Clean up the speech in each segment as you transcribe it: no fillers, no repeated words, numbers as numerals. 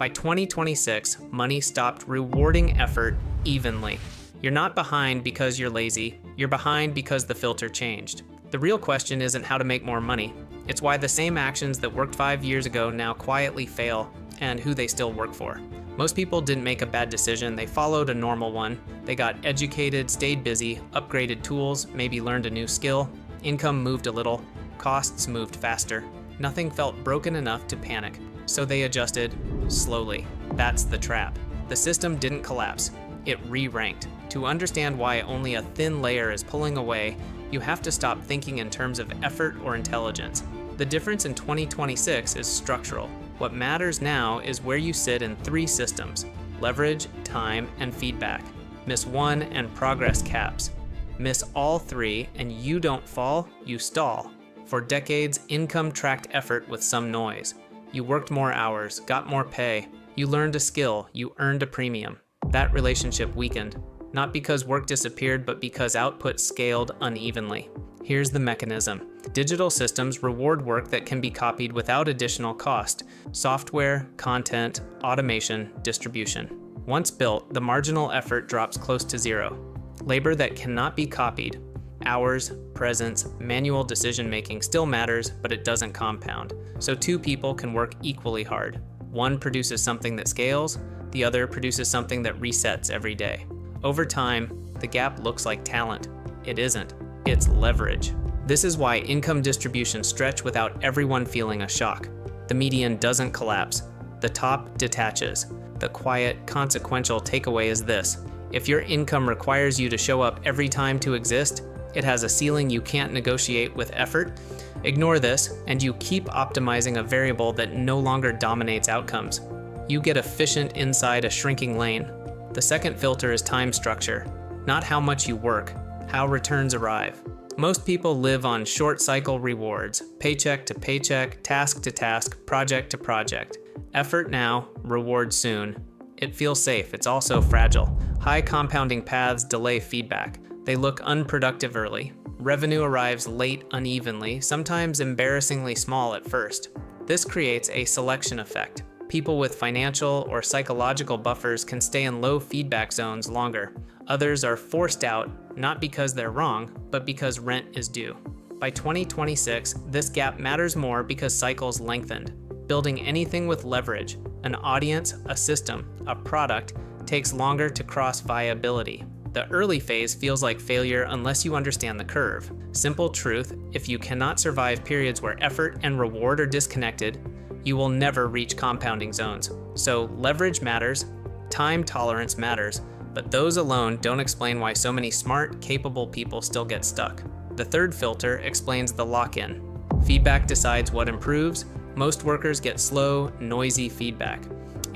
By 2026, money stopped rewarding effort evenly. You're not behind because you're lazy, you're behind because the filter changed. The real question isn't how to make more money. It's why the same actions that worked 5 years ago now quietly fail, and who they still work for. Most people didn't make a bad decision, they followed a normal one. They got educated, stayed busy, upgraded tools, maybe learned a new skill. Income moved a little, costs moved faster. Nothing felt broken enough to panic, so they adjusted slowly. That's the trap. The system didn't collapse, it re-ranked. To understand why only a thin layer is pulling away, you have to stop thinking in terms of effort or intelligence. The difference in 2026 is structural. What matters now is where you sit in 3 systems: leverage, time, and feedback. Miss one and progress caps. Miss all 3 and you don't fall, you stall. For decades, income tracked effort with some noise. You worked more hours, got more pay. You learned a skill, you earned a premium. That relationship weakened, not because work disappeared, but because output scaled unevenly. Here's the mechanism. Digital systems reward work that can be copied without additional cost: software, content, automation, distribution. Once built, the marginal effort drops close to zero. Labor that cannot be copied, hours, presence, manual decision-making still matters, but it doesn't compound. So 2 people can work equally hard. One produces something that scales, the other produces something that resets every day. Over time, the gap looks like talent. It isn't. It's leverage. This is why income distributions stretch without everyone feeling a shock. The median doesn't collapse. The top detaches. The quiet, consequential takeaway is this: if your income requires you to show up every time to exist, it has a ceiling you can't negotiate with effort. Ignore this, and you keep optimizing a variable that no longer dominates outcomes. You get efficient inside a shrinking lane. The second filter is time structure, not how much you work, how returns arrive. Most people live on short cycle rewards, paycheck to paycheck, task to task, project to project. Effort now, reward soon. It feels safe, it's also fragile. High compounding paths delay feedback. They look unproductive early. Revenue arrives late unevenly, sometimes embarrassingly small at first. This creates a selection effect. People with financial or psychological buffers can stay in low feedback zones longer. Others are forced out, not because they're wrong, but because rent is due. By 2026, this gap matters more because cycles lengthened. Building anything with leverage, an audience, a system, a product, takes longer to cross viability. The early phase feels like failure unless you understand the curve. Simple truth: if you cannot survive periods where effort and reward are disconnected, you will never reach compounding zones. So leverage matters, time tolerance matters, but those alone don't explain why so many smart, capable people still get stuck. The third filter explains the lock-in. Feedback decides what improves. Most workers get slow, noisy feedback.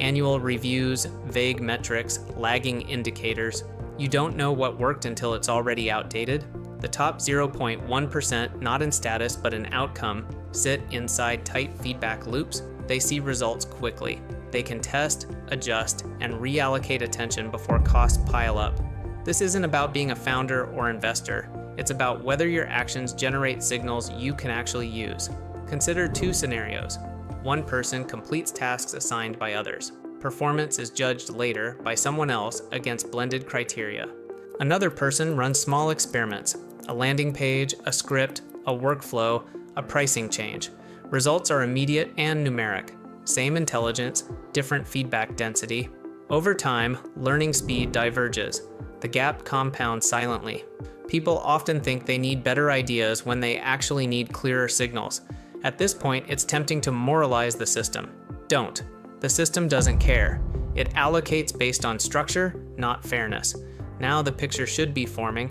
Annual reviews, vague metrics, lagging indicators. You don't know what worked until it's already outdated. The top 0.1%, not in status but in outcome, sit inside tight feedback loops. They see results quickly. They can test, adjust, and reallocate attention before costs pile up. This isn't about being a founder or investor. It's about whether your actions generate signals you can actually use. Consider 2 scenarios. One person completes tasks assigned by others. Performance is judged later by someone else against blended criteria. Another person runs small experiments: a landing page, a script, a workflow, a pricing change. Results are immediate and numeric. Same intelligence, different feedback density. Over time, learning speed diverges. The gap compounds silently. People often think they need better ideas when they actually need clearer signals. At this point, it's tempting to moralize the system. Don't. The system doesn't care. It allocates based on structure, not fairness. Now the picture should be forming.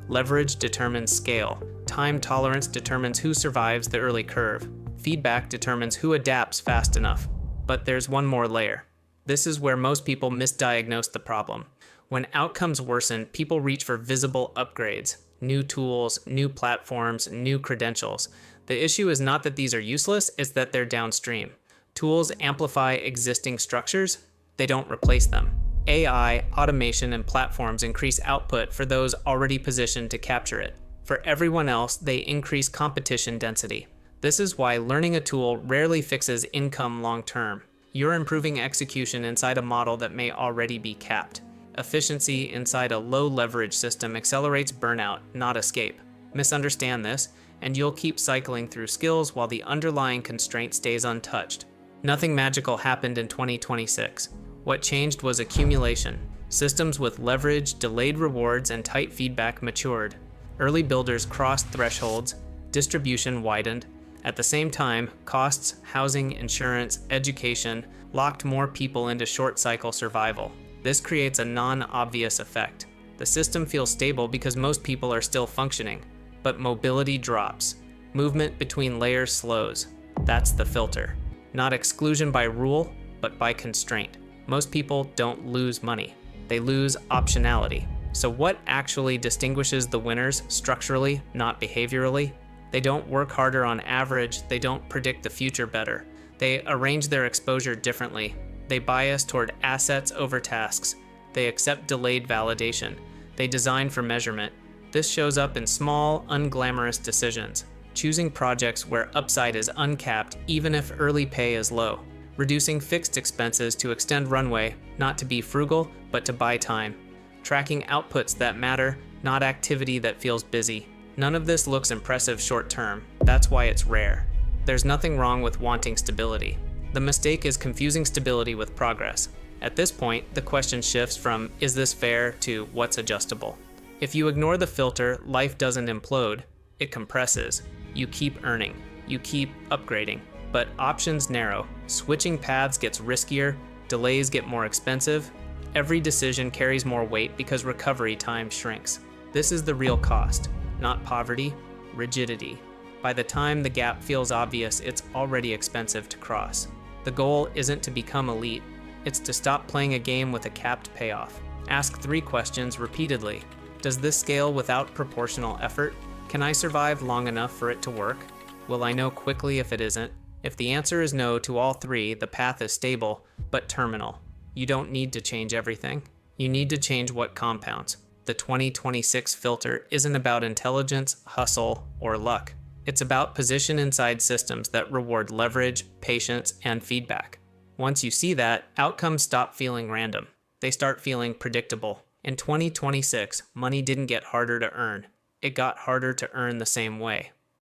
Leverage determines scale. Time tolerance determines who survives the early curve. Feedback determines who adapts fast enough. But there's one more layer. This is where most people misdiagnose the problem. When outcomes worsen, people reach for visible upgrades, new tools, new platforms, new credentials. The issue is not that these are useless, it's that they're downstream. Tools amplify existing structures, they don't replace them. AI, automation, and platforms increase output for those already positioned to capture it. For everyone else, they increase competition density. This is why learning a tool rarely fixes income long term. You're improving execution inside a model that may already be capped. Efficiency inside a low-leverage system accelerates burnout, not escape. Misunderstand this, and you'll keep cycling through skills while the underlying constraint stays untouched. Nothing magical happened in 2026. What changed was accumulation. Systems with leverage, delayed rewards, and tight feedback matured. Early builders crossed thresholds, distribution widened. At the same time, costs, housing, insurance, education locked more people into short-cycle survival. This creates a non-obvious effect. The system feels stable because most people are still functioning, but mobility drops. Movement between layers slows. That's the filter. Not exclusion by rule, but by constraint. Most people don't lose money. They lose optionality. So what actually distinguishes the winners structurally, not behaviorally? They don't work harder on average. They don't predict the future better. They arrange their exposure differently. They bias toward assets over tasks. They accept delayed validation. They design for measurement. This shows up in small, unglamorous decisions. Choosing projects where upside is uncapped even if early pay is low. Reducing fixed expenses to extend runway, not to be frugal, but to buy time. Tracking outputs that matter, not activity that feels busy. None of this looks impressive short term. That's why it's rare. There's nothing wrong with wanting stability. The mistake is confusing stability with progress. At this point, the question shifts from, is this fair, to what's adjustable? If you ignore the filter, life doesn't implode, it compresses. You keep earning, you keep upgrading, but options narrow. Switching paths gets riskier, delays get more expensive. Every decision carries more weight because recovery time shrinks. This is the real cost, not poverty, rigidity. By the time the gap feels obvious, it's already expensive to cross. The goal isn't to become elite, it's to stop playing a game with a capped payoff. Ask 3 questions repeatedly. Does this scale without proportional effort? Can I survive long enough for it to work? Will I know quickly if it isn't? If the answer is no to all 3, the path is stable, but terminal. You don't need to change everything. You need to change what compounds. The 2026 filter isn't about intelligence, hustle, or luck. It's about position inside systems that reward leverage, patience, and feedback. Once you see that, outcomes stop feeling random. They start feeling predictable. In 2026, money didn't get harder to earn. It got harder to earn the same way.